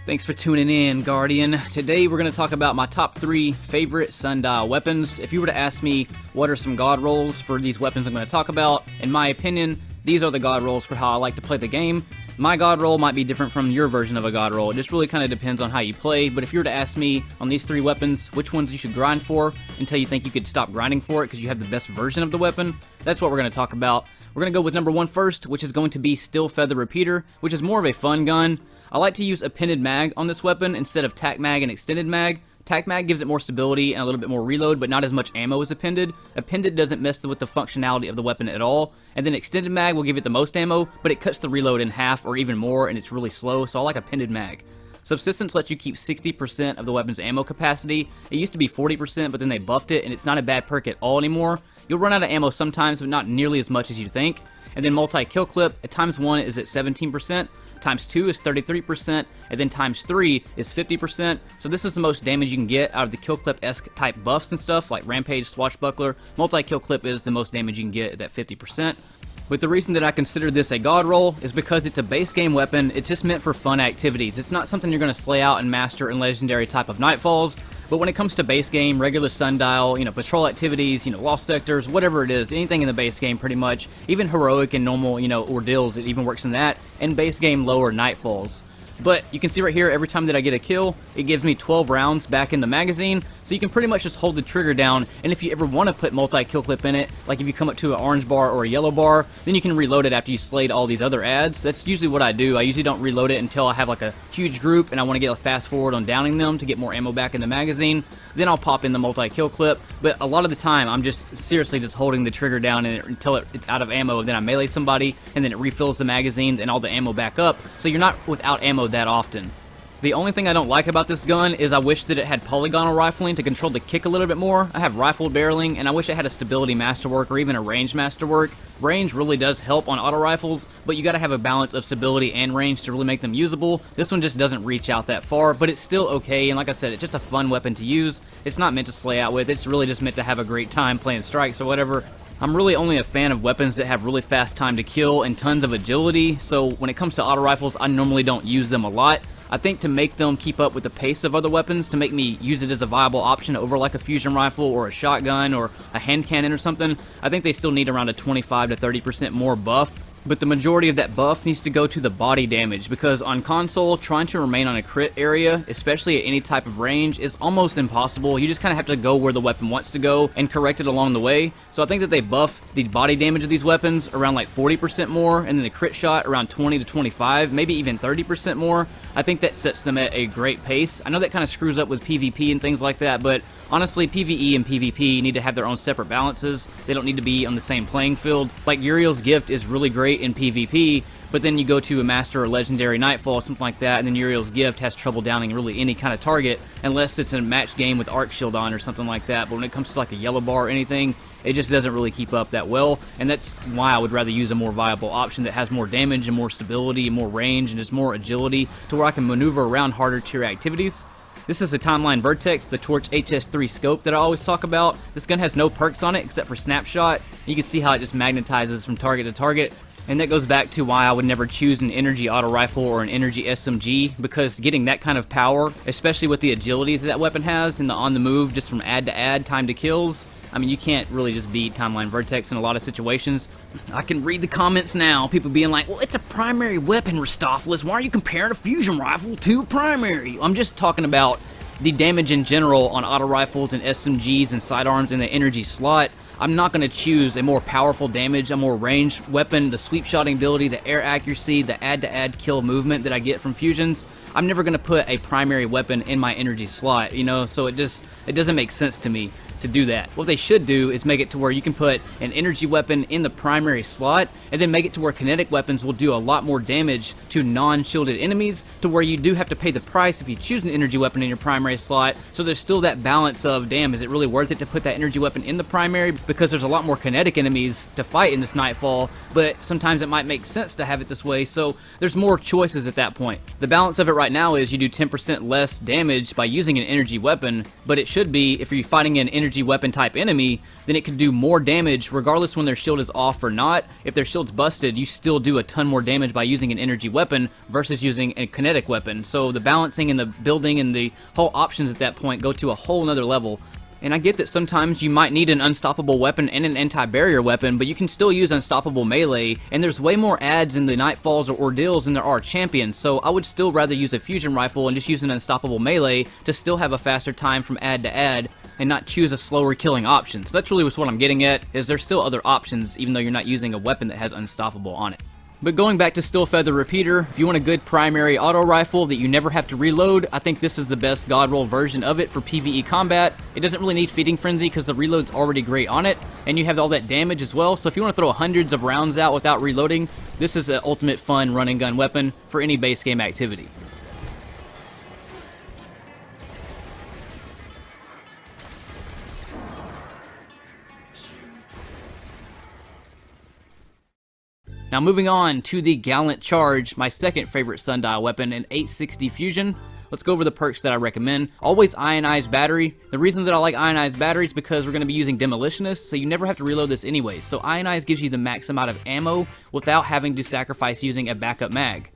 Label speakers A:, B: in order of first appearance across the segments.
A: Thanks for tuning in, Guardian. Today we're going to talk about my top 3 favorite Sundial weapons. If you were to ask me what are some god rolls for these weapons I'm going to talk about, in my opinion, these are the god rolls for how I like to play the game. My god roll might be different from your version of a god roll. It just really kind of depends on how you play, but if you were to ask me on these 3 weapons which ones you should grind for until you think you could stop grinding for it because you have the best version of the weapon, that's what we're going to talk about. We're going to go with number 1 first, which is going to be Steel Feather Repeater, which is more of a fun gun. I like to use appended mag on this weapon instead of tac mag and extended mag. Tac mag gives it more stability and a little bit more reload, but not as much ammo as appended. Appended doesn't mess with the functionality of the weapon at all. And then extended mag will give it the most ammo, but it cuts the reload in half or even more, and it's really slow, so I like appended mag. Subsistence lets you keep 60% of the weapon's ammo capacity. It used to be 40%, but then they buffed it, and it's not a bad perk at all anymore. You'll run out of ammo sometimes, but not nearly as much as you think. And then multi-kill clip, at times 1 is at 17%. Times 2 is 33%, and then times 3 is 50%. So this is the most damage you can get out of the kill clip-esque type buffs and stuff like Rampage, Swashbuckler. Multi-kill clip is the most damage you can get at that 50%. But the reason that I consider this a god roll is because it's a base game weapon. It's just meant for fun activities. It's not something you're going to slay out and master in legendary type of Nightfalls. But when it comes to base game, regular Sundial, patrol activities, lost sectors, whatever it is, anything in the base game pretty much, even heroic and normal, ordeals, it even works in that, and base game lower Nightfalls. But you can see right here, every time that I get a kill, it gives me 12 rounds back in the magazine, so you can pretty much just hold the trigger down, and if you ever want to put multi-kill clip in it, like if you come up to an orange bar or a yellow bar, then you can reload it after you slayed all these other ads. That's usually what I do. I usually don't reload it until I have like a huge group, and I want to get a fast forward on downing them to get more ammo back in the magazine. Then I'll pop in the multi-kill clip, but a lot of the time, I'm just seriously just holding the trigger down until it's out of ammo, and then I melee somebody, and then it refills the magazines and all the ammo back up, so you're not without ammo that often. The only thing I don't like about this gun is I wish that it had polygonal rifling to control the kick a little bit more. I have rifled barreling, and I wish it had a stability masterwork or even a range masterwork. Range really does help on auto rifles, but you gotta have a balance of stability and range to really make them usable. This one just doesn't reach out that far, but it's still okay, and like I said, it's just a fun weapon to use. It's not meant to slay out with, it's really just meant to have a great time playing strikes or whatever. I'm really only a fan of weapons that have really fast time to kill and tons of agility, so when it comes to auto rifles, I normally don't use them a lot. I think to make them keep up with the pace of other weapons, to make me use it as a viable option over like a fusion rifle or a shotgun or a hand cannon or something, I think they still need around a 25 to 30% more buff. But the majority of that buff needs to go to the body damage, because on console, trying to remain on a crit area, especially at any type of range, is almost impossible. You just kind of have to go where the weapon wants to go and correct it along the way. So I think that they buff the body damage of these weapons around like 40% more, and then the crit shot around 20 to 25, maybe even 30% more. I think that sets them at a great pace. I know that kind of screws up with PvP and things like that, but honestly, PvE and PvP need to have their own separate balances. They don't need to be on the same playing field. Like Uriel's Gift is really great in PvP, but then you go to a Master or Legendary Nightfall, something like that, and then Uriel's Gift has trouble downing really any kind of target, unless it's a match game with Arc Shield on or something like that. But when it comes to like a yellow bar or anything, it just doesn't really keep up that well, and that's why I would rather use a more viable option that has more damage and more stability and more range and just more agility to where I can maneuver around harder tier activities. This is the Timeline Vertex, the Torch HS3 scope that I always talk about. This gun has no perks on it except for Snapshot. You can see how it just magnetizes from target to target. And that goes back to why I would never choose an energy auto rifle or an energy SMG, because getting that kind of power, especially with the agility that that weapon has and the on the move just from ad to ad, time to kills, I mean, you can't really just beat Timeline Vertex in a lot of situations. I can read the comments now, people being like, well, it's a primary weapon, Ristophilis. Why are you comparing a fusion rifle to a primary? I'm just talking about the damage in general on auto rifles and SMGs and sidearms in the energy slot. I'm not going to choose a more powerful damage, a more ranged weapon, the sweep shotting ability, the air accuracy, the ad-to-ad kill movement that I get from fusions. I'm never going to put a primary weapon in my energy slot, so it doesn't make sense to me to do that. What they should do is make it to where you can put an energy weapon in the primary slot, and then make it to where kinetic weapons will do a lot more damage to non-shielded enemies, to where you do have to pay the price if you choose an energy weapon in your primary slot. So there's still that balance of, damn, is it really worth it to put that energy weapon in the primary, because there's a lot more kinetic enemies to fight in this Nightfall, but sometimes it might make sense to have it this way, so there's more choices at that point. The balance of it right now is you do 10% less damage by using an energy weapon, but it should be, if you're fighting an energy energy weapon type enemy, then it could do more damage regardless when their shield is off or not. If their shield's busted, you still do a ton more damage by using an energy weapon versus using a kinetic weapon. So the balancing and the building and the whole options at that point go to a whole nother level. And I get that sometimes you might need an unstoppable weapon and an anti-barrier weapon, but you can still use unstoppable melee, and there's way more adds in the Nightfalls or Ordeals than there are champions, so I would still rather use a fusion rifle and just use an unstoppable melee to still have a faster time from add to add, and not choose a slower killing option. So that's really what I'm getting at, is there's still other options even though you're not using a weapon that has unstoppable on it. But going back to Stillfeather Repeater, if you want a good primary auto rifle that you never have to reload, I think this is the best god roll version of it for PvE combat. It doesn't really need Feeding Frenzy because the reload's already great on it, and you have all that damage as well, so if you want to throw hundreds of rounds out without reloading, this is an ultimate fun run and gun weapon for any base game activity. Now moving on to the Gallant Charge, my second favorite Sundial weapon, an 860 fusion. Let's go over the perks that I recommend. Always ionized battery. The reason that I like ionized battery is because we're going to be using demolitionist, so you never have to reload this anyways. So ionized gives you the max amount of ammo without having to sacrifice using a backup mag.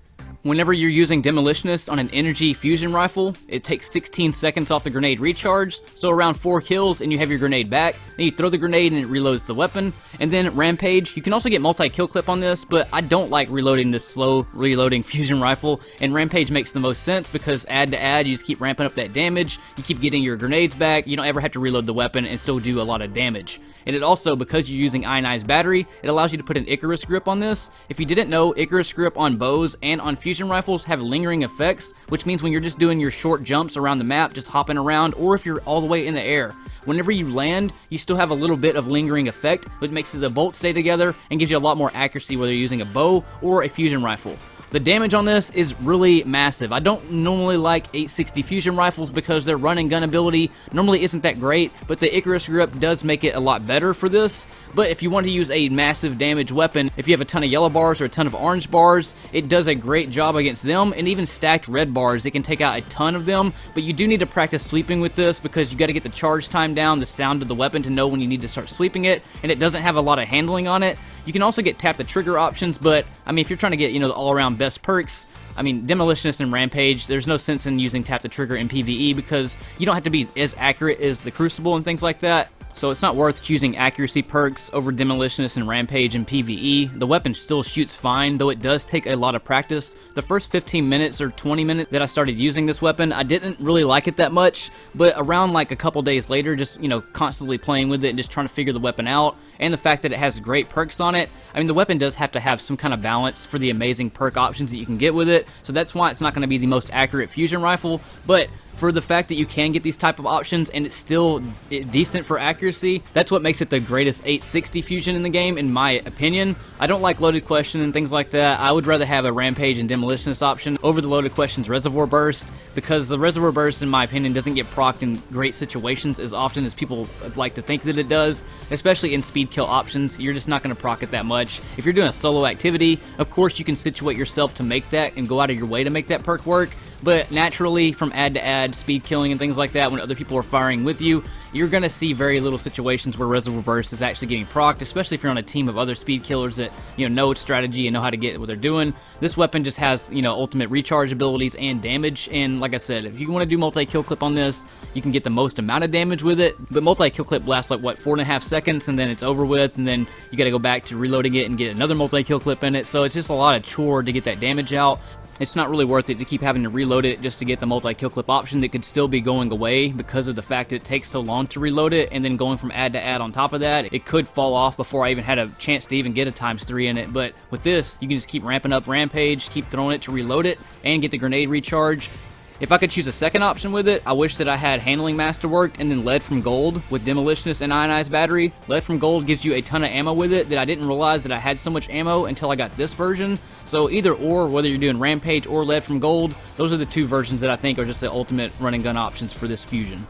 A: Whenever you're using demolitionist on an energy fusion rifle, it takes 16 seconds off the grenade recharge, so around 4 kills and you have your grenade back. Then you throw the grenade and it reloads the weapon. And then rampage, you can also get multi-kill clip on this, but I don't like reloading this slow reloading fusion rifle, and rampage makes the most sense because add to add, you just keep ramping up that damage, you keep getting your grenades back, you don't ever have to reload the weapon and still do a lot of damage. And it also, because you're using ionized battery, it allows you to put an Icarus grip on this. If you didn't know, Icarus grip on bows and on fusion rifles have lingering effects, which means when you're just doing your short jumps around the map, just hopping around, or if you're all the way in the air, whenever you land, you still have a little bit of lingering effect, which makes the bolts stay together and gives you a lot more accuracy whether you're using a bow or a fusion rifle. The damage on this is really massive. I don't normally like 860 fusion rifles because their run and gun ability normally isn't that great, but the Icarus grip does make it a lot better for this. But if you want to use a massive damage weapon, if you have a ton of yellow bars or a ton of orange bars, it does a great job against them, and even stacked red bars, it can take out a ton of them, but you do need to practice sweeping with this because you got to get the charge time down, the sound of the weapon to know when you need to start sweeping it, and it doesn't have a lot of handling on it. You can also get tap the trigger options, but I mean, if you're trying to get, the all-around best perks, I mean, Demolitionist and Rampage, there's no sense in using tap the trigger in PvE because you don't have to be as accurate as the Crucible and things like that. So it's not worth choosing accuracy perks over Demolitionist and Rampage in PvE. The weapon still shoots fine, though it does take a lot of practice. The first 15 minutes or 20 minutes that I started using this weapon, I didn't really like it that much, but around like a couple days later, just, constantly playing with it and just trying to figure the weapon out, and the fact that it has great perks on it, I mean, the weapon does have to have some kind of balance for the amazing perk options that you can get with it, so that's why it's not going to be the most accurate fusion rifle, but for the fact that you can get these type of options and it's still decent for accuracy, that's what makes it the greatest 860 fusion in the game, in my opinion. I don't like loaded question and things like that. I would rather have a Rampage and Demolitionist option over the loaded questions Reservoir Burst, because the Reservoir Burst, in my opinion, doesn't get procced in great situations as often as people like to think that it does, especially in speed kill options. You're just not going to proc it that much. If you're doing a solo activity, of course you can situate yourself to make that and go out of your way to make that perk work, but naturally, from add to add, speed killing and things like that, when other people are firing with you, you're going to see very little situations where Reservoir Burst is actually getting procced, especially if you're on a team of other speed killers that, know its strategy and know how to get what they're doing. This weapon just has, ultimate recharge abilities and damage, and like I said, if you want to do multi-kill clip on this, you can get the most amount of damage with it, but multi-kill clip lasts like, 4.5 seconds, and then it's over with, and then you got to go back to reloading it and get another multi-kill clip in it, so it's just a lot of chore to get that damage out. It's not really worth it to keep having to reload it just to get the multi-kill clip option that could still be going away because of the fact that it takes so long to reload it, and then going from add to add on top of that, it could fall off before I even had a chance to even get a ×3 in it. But with this, you can just keep ramping up Rampage, keep throwing it to reload it, and get the grenade recharge. If I could choose a second option with it, I wish that I had Handling Masterwork and then Lead from Gold with Demolitionist and Ionized Battery. Lead from Gold gives you a ton of ammo with it that I didn't realize that I had so much ammo until I got this version. So either or, whether you're doing Rampage or Lead from Gold, those are the two versions that I think are just the ultimate run and gun options for this fusion.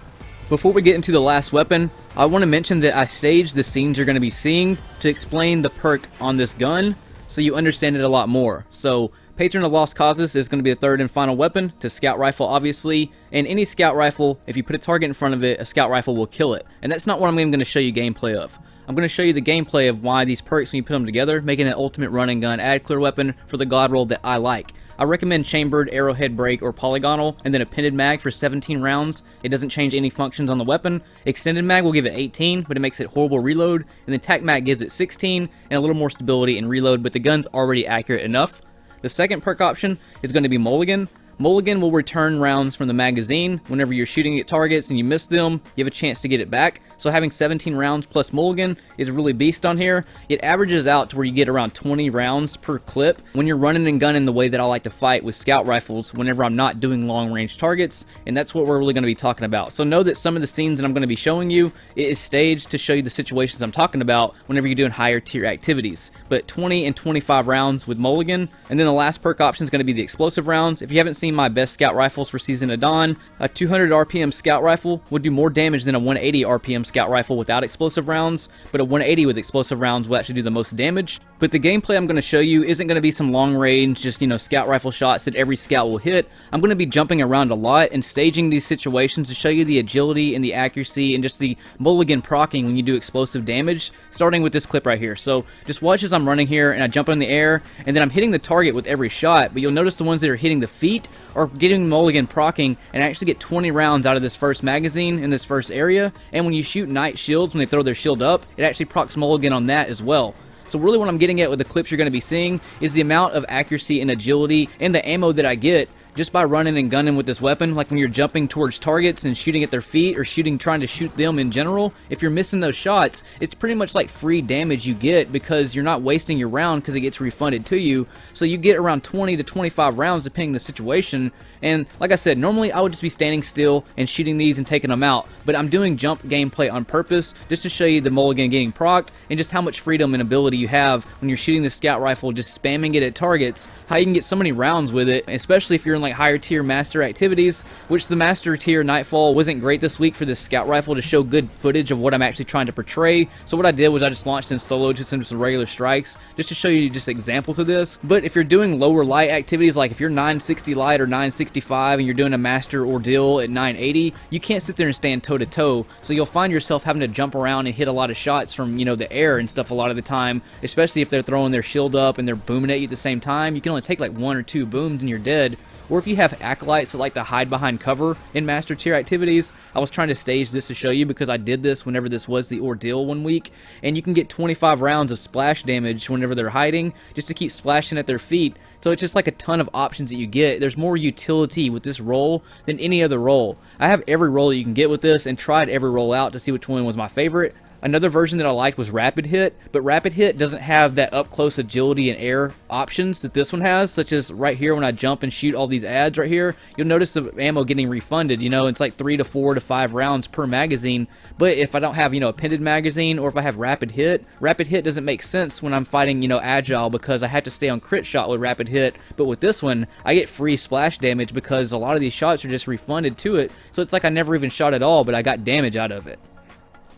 A: Before we get into the last weapon, I want to mention that I staged the scenes you're going to be seeing to explain the perk on this gun so you understand it a lot more. So Patron of Lost Causes is going to be the third and final weapon to Scout Rifle, obviously, and any Scout Rifle, if you put a target in front of it, a Scout Rifle will kill it. And that's not what I'm even going to show you gameplay of. I'm going to show you the gameplay of why these perks, when you put them together, make it an ultimate run and gun ad clear weapon for the god roll that I like. I recommend chambered, arrowhead break, or polygonal, and then appended mag for 17 rounds. It doesn't change any functions on the weapon. Extended mag will give it 18, but it makes it horrible reload, and then tac mag gives it 16, and a little more stability in reload, but the gun's already accurate enough. The second perk option is going to be Mulligan. Mulligan will return rounds from the magazine. Whenever you're shooting at targets and you miss them, you have a chance to get it back. So having 17 rounds plus Mulligan is really beast on here. It averages out to where you get around 20 rounds per clip when you're running and gunning the way that I like to fight with scout rifles whenever I'm not doing long range targets, and that's what we're really going to be talking about. So know that some of the scenes that I'm going to be showing you, it is staged to show you the situations I'm talking about whenever you're doing higher tier activities. But 20 and 25 rounds with Mulligan, and then the last perk option is going to be the explosive rounds. If you haven't seen my best scout rifles for Season of Dawn, a 200 RPM scout rifle would do more damage than a 180 RPM scout rifle without explosive rounds, but a 180 with explosive rounds will actually do the most damage. But the gameplay I'm going to show you isn't going to be some long range, just, scout rifle shots that every scout will hit. I'm going to be jumping around a lot and staging these situations to show you the agility and the accuracy and just the mulligan proccing when you do explosive damage, starting with this clip right here. So just watch as I'm running here and I jump in the air, and then I'm hitting the target with every shot, but you'll notice the ones that are hitting the feet are getting mulligan proccing, and I actually get 20 rounds out of this first magazine in this first area. And when you shoot knight shields, when they throw their shield up, it actually procs mulligan on that as well. So really what I'm getting at with the clips you're going to be seeing is the amount of accuracy and agility and the ammo that I get just by running and gunning with this weapon. Like when you're jumping towards targets and shooting at their feet, or trying to shoot them in general, if you're missing those shots, it's pretty much like free damage you get because you're not wasting your round because it gets refunded to you. So you get around 20 to 25 rounds depending on the situation. And like I said, normally I would just be standing still and shooting these and taking them out, but I'm doing jump gameplay on purpose just to show you the mulligan getting procced and just how much freedom and ability you have when you're shooting the scout rifle, just spamming it at targets, how you can get so many rounds with it, especially if you're in like higher tier master activities, which the master tier Nightfall wasn't great this week for this scout rifle to show good footage of what I'm actually trying to portray. So what I did was I just launched in solo, just into some regular strikes, just to show you just examples of this. But if you're doing lower light activities, like if you're 960 light or 965 and you're doing a master ordeal at 980, you can't sit there and stand toe to toe. So you'll find yourself having to jump around and hit a lot of shots from, the air and stuff a lot of the time, especially if they're throwing their shield up and they're booming at you at the same time. You can only take like 1 or 2 booms and you're dead. Or if you have acolytes that like to hide behind cover in master tier activities, I was trying to stage this to show you because I did this whenever this was the ordeal one week, and you can get 25 rounds of splash damage whenever they're hiding, just to keep splashing at their feet. So it's just like a ton of options that you get. There's more utility with this roll than any other roll. I have every roll you can get with this and tried every roll out to see which one was my favorite. Another version that I liked was Rapid Hit, but Rapid Hit doesn't have that up-close agility and air options that this one has, such as right here when I jump and shoot all these ads right here. You'll notice the ammo getting refunded, it's like 3 to 4 to 5 rounds per magazine. But if I don't have, appended magazine, or if I have Rapid Hit doesn't make sense when I'm fighting, Agile, because I have to stay on crit shot with Rapid Hit. But with this one, I get free splash damage because a lot of these shots are just refunded to it. So it's like I never even shot at all, but I got damage out of it.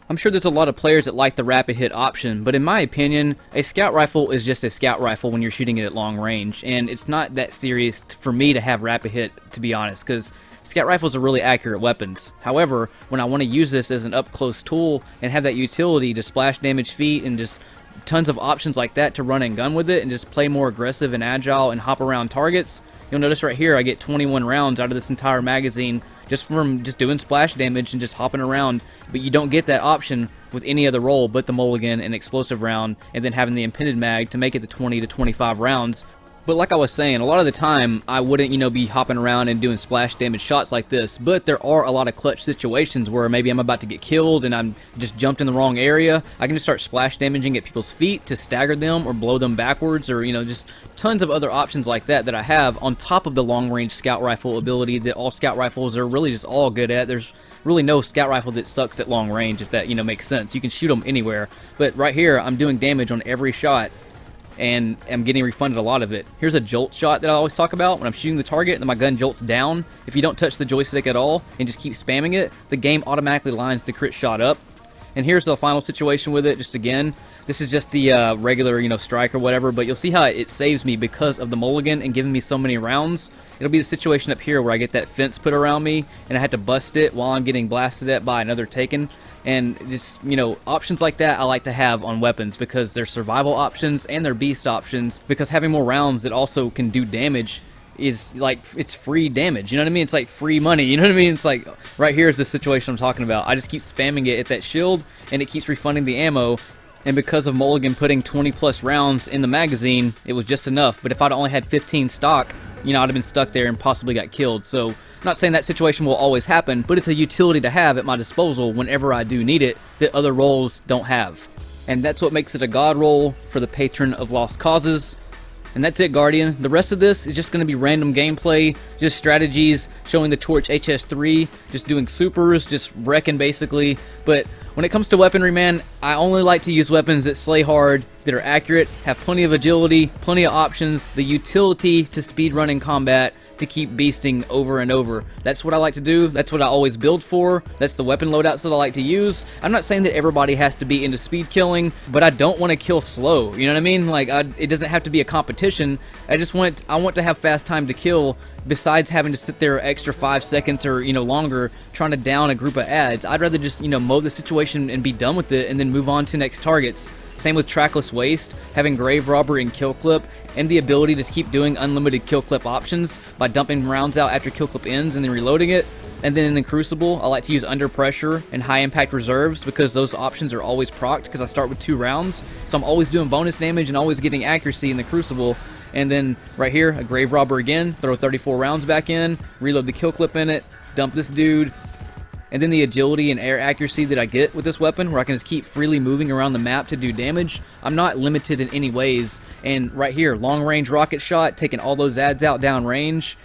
A: I'm sure there's a lot of players that like the rapid hit option, but in my opinion, a scout rifle is just a scout rifle when you're shooting it at long range, and it's not that serious for me to have rapid hit, to be honest, because scout rifles are really accurate weapons. However, when I want to use this as an up-close tool and have that utility to splash damage feet and just tons of options like that to run and gun with it and just play more aggressive and agile and hop around targets, you'll notice right here I get 21 rounds out of this entire magazine just from just doing splash damage and just hopping around. But you don't get that option with any other roll but the mulligan and explosive round, and then having the impended mag to make it the 20 to 25 rounds. But like I was saying, a lot of the time I wouldn't, be hopping around and doing splash damage shots like this, but there are a lot of clutch situations where maybe I'm about to get killed and I'm just jumped in the wrong area. I can just start splash damaging at people's feet to stagger them or blow them backwards, or just tons of other options like that I have on top of the long range scout rifle ability that all scout rifles are really just all good at. There's really no scout rifle that sucks at long range, if that makes sense. You can shoot them anywhere, but right here I'm doing damage on every shot and I'm getting refunded a lot of it. Here's a jolt shot that I always talk about. When I'm shooting the target and my gun jolts down, if you don't touch the joystick at all and just keep spamming it, the game automatically lines the crit shot up. And here's the final situation with it. Just again, this is just the regular, strike or whatever, but you'll see how it saves me because of the mulligan and giving me so many rounds. It'll be the situation up here where I get that fence put around me and I had to bust it while I'm getting blasted at by another Taken. And just, options like that I like to have on weapons because they're survival options and they're beast options, because having more rounds that also can do damage is like, it's free damage, you know what I mean? It's like free money, you know what I mean? It's like, right here is the situation I'm talking about. I just keep spamming it at that shield and it keeps refunding the ammo. And because of Mulligan putting 20 plus rounds in the magazine, it was just enough. But if I'd only had 15 stock, I'd have been stuck there and possibly got killed. So I'm not saying that situation will always happen, but it's a utility to have at my disposal whenever I do need it that other roles don't have. And that's what makes it a god roll for the Patron of Lost Causes. And that's it, Guardian. The rest of this is just going to be random gameplay, just strategies, showing the Torch HS3, just doing supers, just wrecking basically. But when it comes to weaponry, man, I only like to use weapons that slay hard, that are accurate, have plenty of agility, plenty of options, the utility to speedrunning combat, to keep beasting over and over. That's what I like to do. That's what I always build for. That's the weapon loadouts that I like to use. I'm not saying that everybody has to be into speed killing, but I don't want to kill slow. You know what I mean? Like, it doesn't have to be a competition. I want to have fast time to kill. Besides having to sit there extra 5 seconds or longer trying to down a group of ads, I'd rather just mow the situation and be done with it and then move on to next targets. Same with Trackless Waste, having Grave Robber and Kill Clip, and the ability to keep doing unlimited Kill Clip options by dumping rounds out after Kill Clip ends and then reloading it. And then in the Crucible, I like to use Under Pressure and High Impact Reserves because those options are always procced because I start with 2 rounds. So I'm always doing bonus damage and always getting accuracy in the Crucible. And then right here, a Grave Robber again, throw 34 rounds back in, reload the Kill Clip in it, dump this dude. And then the agility and air accuracy that I get with this weapon, where I can just keep freely moving around the map to do damage. I'm not limited in any ways. And right here, long range rocket shot, taking all those ads out down range.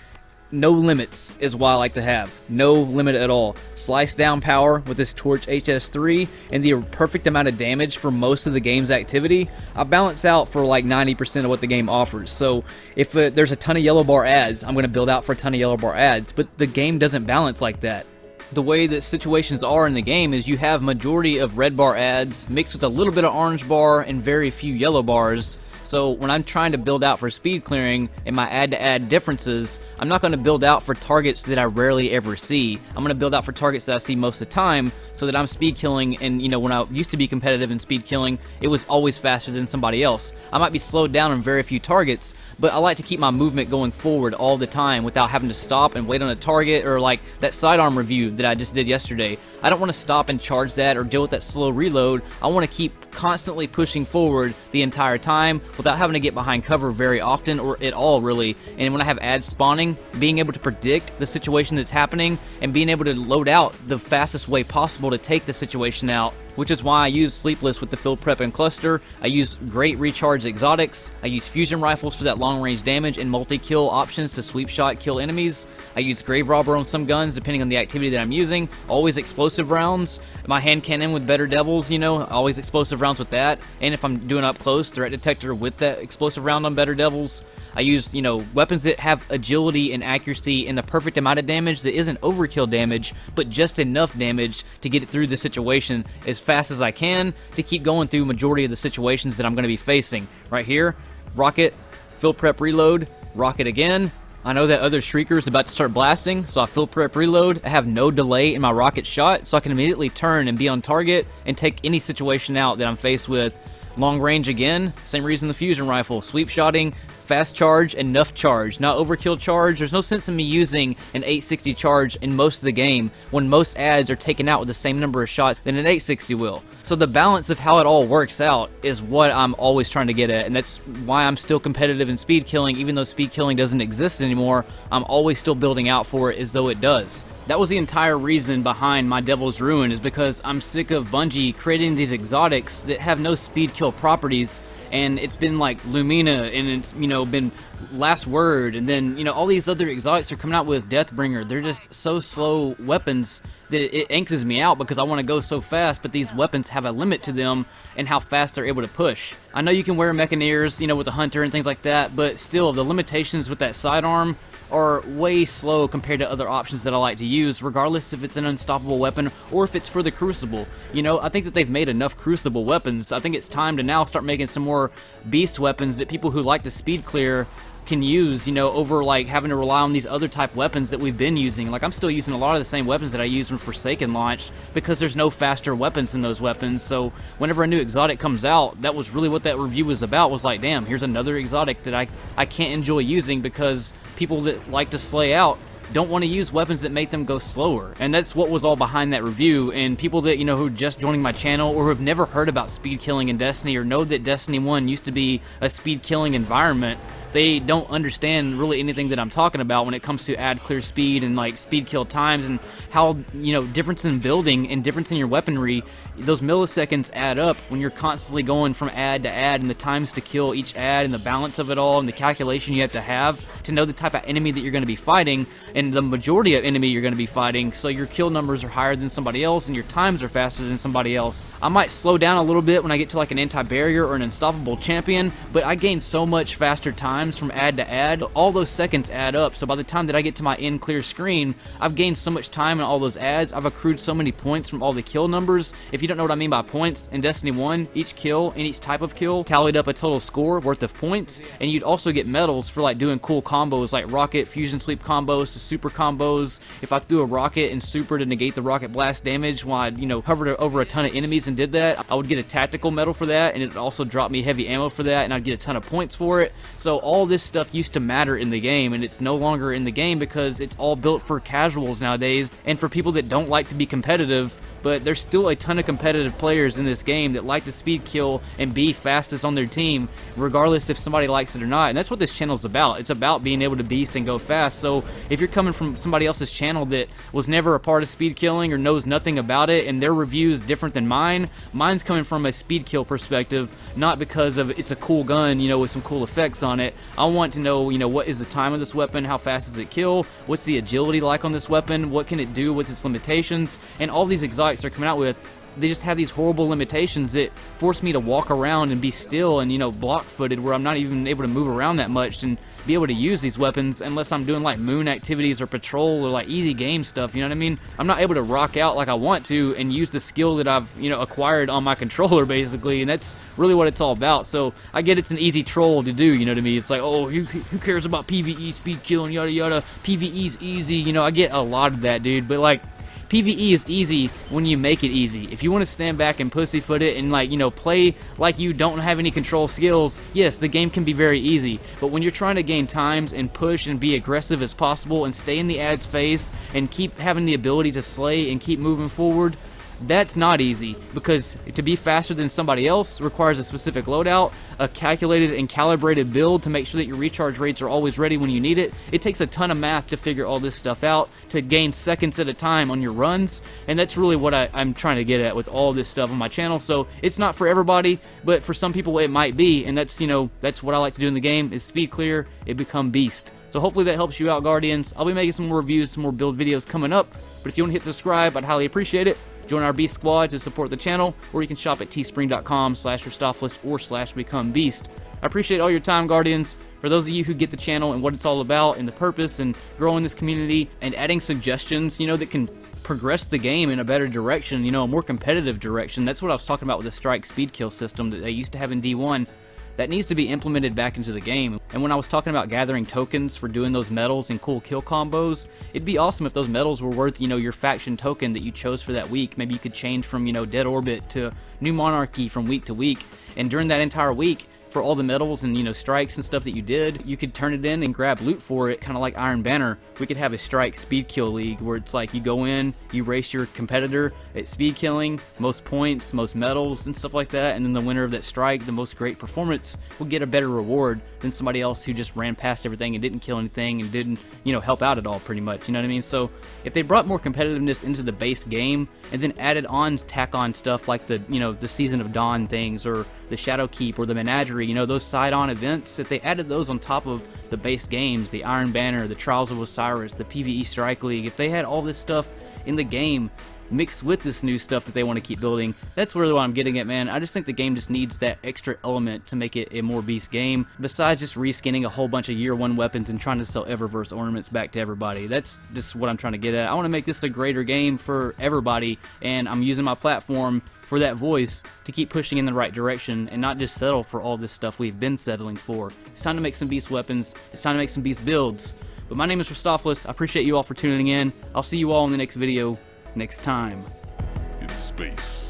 A: No limits is what I like to have. No limit at all. Slice down power with this Torch HS3 and the perfect amount of damage for most of the game's activity. I balance out for like 90% of what the game offers. So if there's a ton of yellow bar ads, I'm going to build out for a ton of yellow bar ads. But the game doesn't balance like that. The way that situations are in the game is you have majority of red bar ads mixed with a little bit of orange bar and very few yellow bars. So when I'm trying to build out for speed clearing and my add-to-add differences, I'm not going to build out for targets that I rarely ever see. I'm going to build out for targets that I see most of the time so that I'm speed killing. And when I used to be competitive in speed killing, it was always faster than somebody else. I might be slowed down on very few targets, but I like to keep my movement going forward all the time without having to stop and wait on a target, or like that sidearm review that I just did yesterday. I don't want to stop and charge that or deal with that slow reload. I want to keep constantly pushing forward the entire time without having to get behind cover very often or at all, really. And when I have ads spawning, being able to predict the situation that's happening and being able to load out the fastest way possible to take the situation out, which is why I use Sleepless with the Field Prep and Cluster. I use great recharge exotics. I use fusion rifles for that long range damage and multi-kill options to sweep shot kill enemies. I use Grave Robber on some guns depending on the activity that I'm using. Always explosive rounds. My hand cannon with Better Devils, always explosive rounds with that. And if I'm doing up close, threat detector with that explosive round on Better Devils. I use, weapons that have agility and accuracy and the perfect amount of damage that isn't overkill damage, but just enough damage to get it through the situation as fast as I can to keep going through majority of the situations that I'm going to be facing. Right here, rocket, field prep reload, rocket again. I know that other Shrieker's about to start blasting, so I field prep reload. I have no delay in my rocket shot, so I can immediately turn and be on target and take any situation out that I'm faced with. Long range again, same reason the fusion rifle, sweep shotting, fast charge, enough charge, not overkill charge. There's no sense in me using an 860 charge in most of the game when most ads are taken out with the same number of shots than an 860 will. So the balance of how it all works out is what I'm always trying to get at, and that's why I'm still competitive in speed killing. Even though speed killing doesn't exist anymore, I'm always still building out for it as though it does. That was the entire reason behind my Devil's Ruin, is because I'm sick of Bungie creating these exotics that have no speed kill properties, and it's been like Lumina, and it's, been Last Word, and then, all these other exotics are coming out with Deathbringer. They're just so slow weapons that it anxes me out because I want to go so fast, but these weapons have a limit to them and how fast they're able to push. I know you can wear Mechaneers, with the Hunter and things like that, but still, the limitations with that sidearm are way slow compared to other options that I like to use, regardless if it's an unstoppable weapon or if it's for the Crucible. You know, I think that they've made enough Crucible weapons. I think it's time to now start making some more beast weapons that people who like to speed clear can use, you know, over like having to rely on these other type weapons that we've been using. Like, I'm still using a lot of the same weapons that I used when Forsaken launched because there's no faster weapons in those weapons. So whenever a new exotic comes out, that was really what that review was about, was like, damn, here's another exotic that I can't enjoy using because people that like to slay out don't want to use weapons that make them go slower. And that's what was all behind that review. And people that, you know, who are just joining my channel or who have never heard about speed killing in Destiny or know that Destiny 1 used to be a speed killing environment, they don't understand really anything that I'm talking about when it comes to add clear speed and like speed kill times and how, you know, difference in building and difference in your weaponry, those milliseconds add up when you're constantly going from ad to ad, and the times to kill each ad and the balance of it all and the calculation you have to know the type of enemy that you're going to be fighting and the majority of enemy you're going to be fighting, so your kill numbers are higher than somebody else and your times are faster than somebody else. I might slow down a little bit when I get to like an anti-barrier or an unstoppable champion, but I gain so much faster times from ad to ad. All those seconds add up, so by the time that I get to my end clear screen, I've gained so much time in all those ads. I've accrued so many points from all the kill numbers. If you don't know what I mean by points, in Destiny 1, each kill and each type of kill tallied up a total score worth of points, and you'd also get medals for like doing cool combos like rocket fusion sweep combos to super combos. If I threw a rocket and super to negate the rocket blast damage while I, you know, hovered over a ton of enemies and did that, I would get a tactical medal for that, and it also dropped me heavy ammo for that, and I'd get a ton of points for it. So all this stuff used to matter in the game, and it's no longer in the game because it's all built for casuals nowadays and for people that don't like to be competitive. But there's still a ton of competitive players in this game that like to speed kill and be fastest on their team, regardless if somebody likes it or not. And that's what this channel is about. It's about being able to beast and go fast. So if you're coming from somebody else's channel that was never a part of speed killing or knows nothing about it, and their review is different than mine's coming from a speed kill perspective, not because of it's a cool gun, you know, with some cool effects on it. I want to know, you know, what is the time of this weapon, how fast does it kill, what's the agility like on this weapon, what can it do, what's its limitations, and all these exotics they're coming out with, they just have these horrible limitations that force me to walk around and be still and, you know, block-footed, where I'm not even able to move around that much and be able to use these weapons unless I'm doing like moon activities or patrol or like easy game stuff, you know what I mean? I'm not able to rock out like I want to and use the skill that I've, you know, acquired on my controller basically, and that's really what it's all about. So I get it's an easy troll to do, you know what I mean? It's like, oh, who cares about PvE, speed killing, yada yada, PvE's easy, you know, I get a lot of that, dude, but like, PvE is easy when you make it easy. If you want to stand back and pussyfoot it and, like, you know, play like you don't have any control skills, yes, the game can be very easy. But when you're trying to gain times and push and be aggressive as possible and stay in the ad's face and keep having the ability to slay and keep moving forward, that's not easy, because to be faster than somebody else requires a specific loadout, a calculated and calibrated build to make sure that your recharge rates are always ready when you need it. It takes a ton of math to figure all this stuff out, to gain seconds at a time on your runs, and that's really what I'm trying to get at with all this stuff on my channel. So it's not for everybody, but for some people it might be, and that's, you know, that's what I like to do in the game, is speed clear and become beast. So hopefully that helps you out, Guardians. I'll be making some more reviews, some more build videos coming up, but if you want to hit subscribe, I'd highly appreciate it. Join our Beast Squad to support the channel, or you can shop at teespring.com/Ristopheles/become-beast. I appreciate all your time, Guardians. For those of you who get the channel and what it's all about and the purpose and growing this community and adding suggestions, you know, that can progress the game in a better direction, you know, a more competitive direction. That's what I was talking about with the strike speed kill system that they used to have in D1. That needs to be implemented back into the game. And when I was talking about gathering tokens for doing those medals and cool kill combos, it'd be awesome if those medals were worth, you know, your faction token that you chose for that week. Maybe you could change from, you know, Dead Orbit to New Monarchy from week to week. And during that entire week, for all the medals and, you know, strikes and stuff that you did, you could turn it in and grab loot for it, kind of like Iron Banner. We could have a strike speed kill league where it's like you go in, you race your competitor at speed killing, most points, most medals and stuff like that, and then the winner of that strike, the most great performance, will get a better reward than somebody else who just ran past everything and didn't kill anything and didn't, you know, help out at all, pretty much, you know what I mean? So if they brought more competitiveness into the base game and then added on, tack on stuff like the, you know, the Season of Dawn things or the Shadow Keep or the Menagerie, you know, those side-on events, if they added those on top of the base games, the Iron Banner, the Trials of Osiris, the PvE Strike League, if they had all this stuff in the game, mixed with this new stuff that they want to keep building. That's really what I'm getting at, man. I just think the game just needs that extra element to make it a more beast game, besides just reskinning a whole bunch of year 1 weapons and trying to sell Eververse ornaments back to everybody. That's just what I'm trying to get at. I want to make this a greater game for everybody, and I'm using my platform for that voice to keep pushing in the right direction and not just settle for all this stuff we've been settling for. It's time to make some beast weapons. It's time to make some beast builds. But my name is Ristopoulos. I appreciate you all for tuning in. I'll see you all in the next video next time.
B: In space.